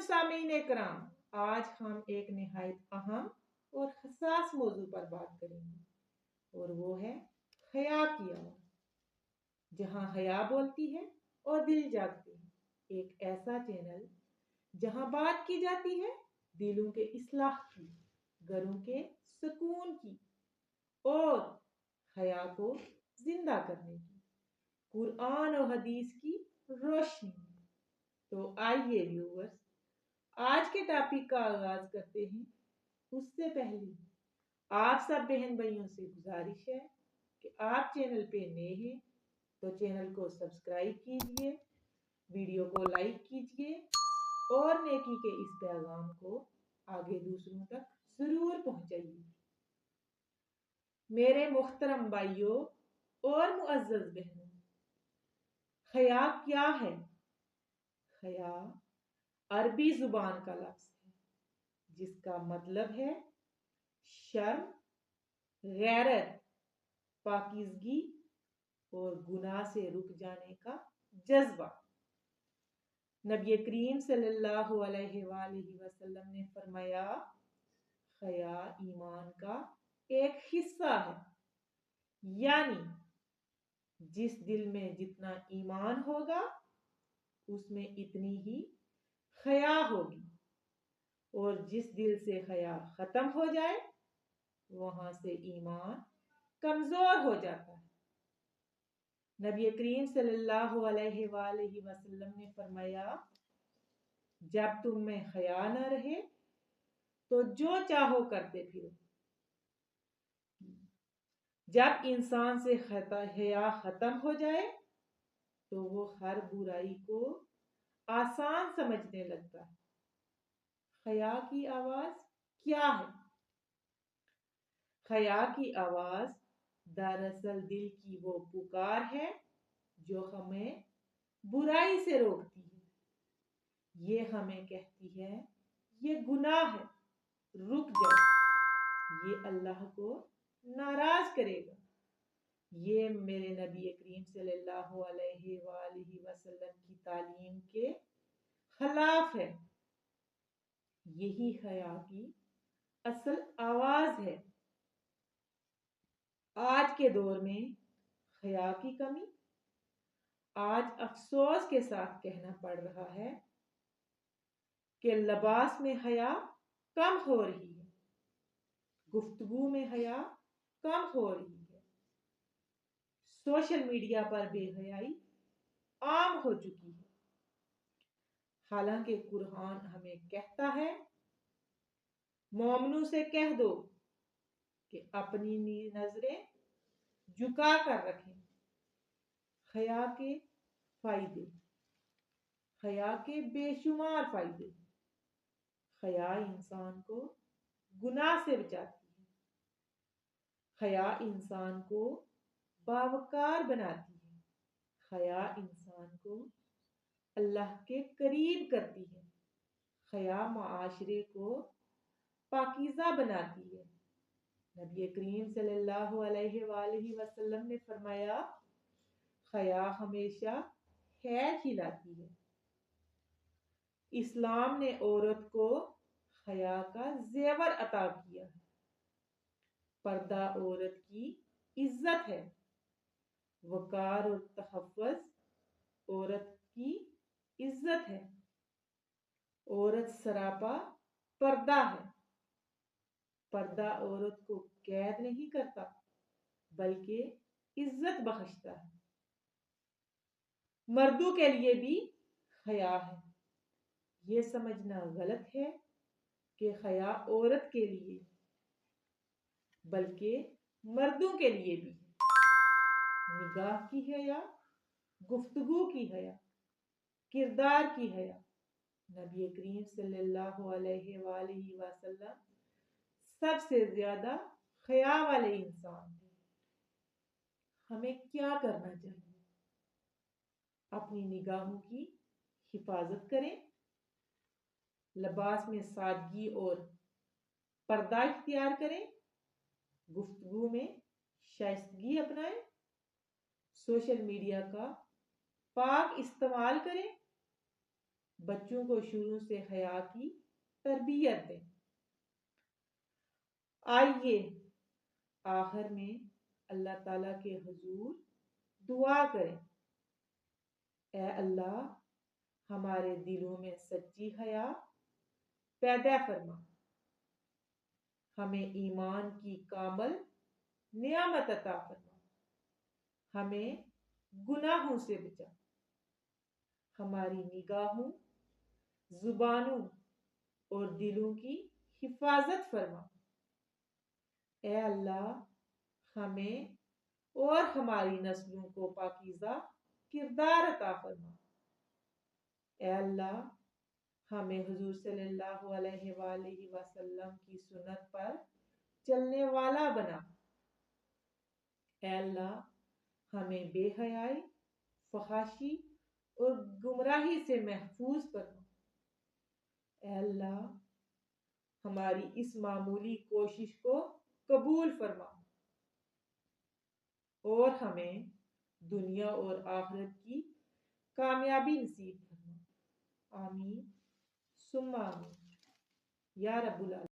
سامعین کرام، آج ہم ایک نہایت اہم اور حساس موضوع پر بات کریں گے اور وہ ہے حیا کی آواز۔ جہاں حیا بولتی ہے اور دل جاگتے ہیں، ایک ایسا چینل جہاں بات کی جاتی ہے دلوں کے اصلاح کی، گھروں کے سکون کی اور حیا کو زندہ کرنے کی، قرآن و حدیث کی روشنی میں۔ تو آئیے ویورز، آج کے ٹاپک کا آغاز کرتے ہیں۔ اس سے پہلے آپ سب بہن بھائیوں سے گزارش ہے کہ آپ چینل پہ نئے ہیں تو چینل کو سبسکرائب کیجئے، ویڈیو کو لائک کیجئے اور نیکی کے اس پیغام کو آگے دوسروں تک ضرور پہنچائیے۔ میرے محترم بھائیوں اور معزز بہنوں، حیا کیا ہے؟ حیا عربی زبان کا لفظ ہے جس کا مطلب ہے شرم، غیرت، پاکیزگی اور گناہ سے رک جانے کا جذبہ۔ نبی کریم صلی اللہ علیہ وآلہ وسلم نے فرمایا، حیا ایمان کا ایک حصہ ہے، یعنی جس دل میں جتنا ایمان ہوگا اس میں اتنی ہی حیا ہوگی، اور جس دل سے حیا ختم ہو جائے وہاں سے ایمان کمزور ہو جاتا ہے۔ نبی کریم صلی اللہ علیہ وآلہ وسلم نے فرمایا، جب تم میں حیا نہ رہے تو جو چاہو کرتے پھرو۔ جب انسان سے حیا ختم ہو جائے تو وہ ہر برائی کو آسان سمجھنے لگتا ہے۔ حیا کی آواز کیا ہے؟ حیا کی آواز دراصل دل کی وہ پکار ہے جو ہمیں برائی سے روکتی ہے۔ یہ ہمیں کہتی ہے یہ گناہ ہے، رک جاؤ، یہ اللہ کو ناراض کرے گا، یہ میرے نبی کریم صلی اللہ علیہ وآلہ وسلم کی تعلیم کے خلاف ہے۔ یہی حیا کی اصل آواز ہے۔ آج کے دور میں حیا کی کمی، آج افسوس کے ساتھ کہنا پڑ رہا ہے کہ لباس میں حیا کم ہو رہی ہے، گفتگو میں حیا کم ہو رہی ہے، سوشل میڈیا پر بے حیائی عام ہو چکی ہے۔ حالانکہ قرآن ہمیں کہتا ہے، مومنوں سے کہہ دو کہ اپنی نظریں جھکا کر رکھیں۔ حیا کے فائدے، حیا کے بے شمار فائدے۔ حیا انسان کو گناہ سے بچاتی ہے، حیا انسان کو باوقار بناتی ہے، حیا انسان کو اللہ کے قریب کرتی ہے، حیا معاشرے کو پاکیزہ بناتی ہے۔ نبی کریم صلی اللہ علیہ وآلہ وسلم نے فرمایا، حیا ہمیشہ خیر کھلاتی ہے۔ اسلام نے عورت کو حیا کا زیور عطا کیا ہے۔ پردہ عورت کی عزت ہے، وقار اور تحفظ عورت کی عزت ہے۔ عورت سراپا پردہ ہے۔ پردہ عورت کو قید نہیں کرتا بلکہ عزت بخشتا ہے۔ مردوں کے لیے بھی حیا ہے۔ یہ سمجھنا غلط ہے کہ حیا عورت کے لیے بلکہ مردوں کے لیے بھی ہے۔ نگاہ کی حیا، گفتگو کی حیا، کردار کی حیا۔ نبی کریم صلی اللہ علیہ وآلہ وسلم سب سے زیادہ حیا والے انسان تھے۔ ہمیں کیا کرنا چاہیے؟ اپنی نگاہوں کی حفاظت کریں، لباس میں سادگی اور پردہ اختیار کریں، گفتگو میں شائستگی اپنائیں، سوشل میڈیا کا پاک استعمال کریں، بچوں کو شروع سے حیا کی تربیت دیں۔ آئیے آخر میں اللہ تعالیٰ کے حضور دعا کریں، اے اللہ ہمارے دلوں میں سچی حیا پیدا فرما، ہمیں ایمان کی کامل نعمت عطا فرما، ہمیں گناہوں سے بچا، ہماری نگاہوں، زبانوں اور دلوں کی حفاظت فرما۔ اے اللہ ہمیں اور ہماری نسلوں کو پاکیزہ کردار عطا فرما۔ اے اللہ ہمیں حضور صلی اللہ علیہ وآلہ وسلم کی سنت پر چلنے والا بنا۔ اے اللہ ہمیں بے حیائی، فحاشی اور گمراہی سے محفوظ فرما۔ اے اللہ ہماری اس معمولی کوشش کو قبول فرما اور ہمیں دنیا اور آخرت کی کامیابی نصیب فرما۔ آمین ثم آمین یا رب العالمین۔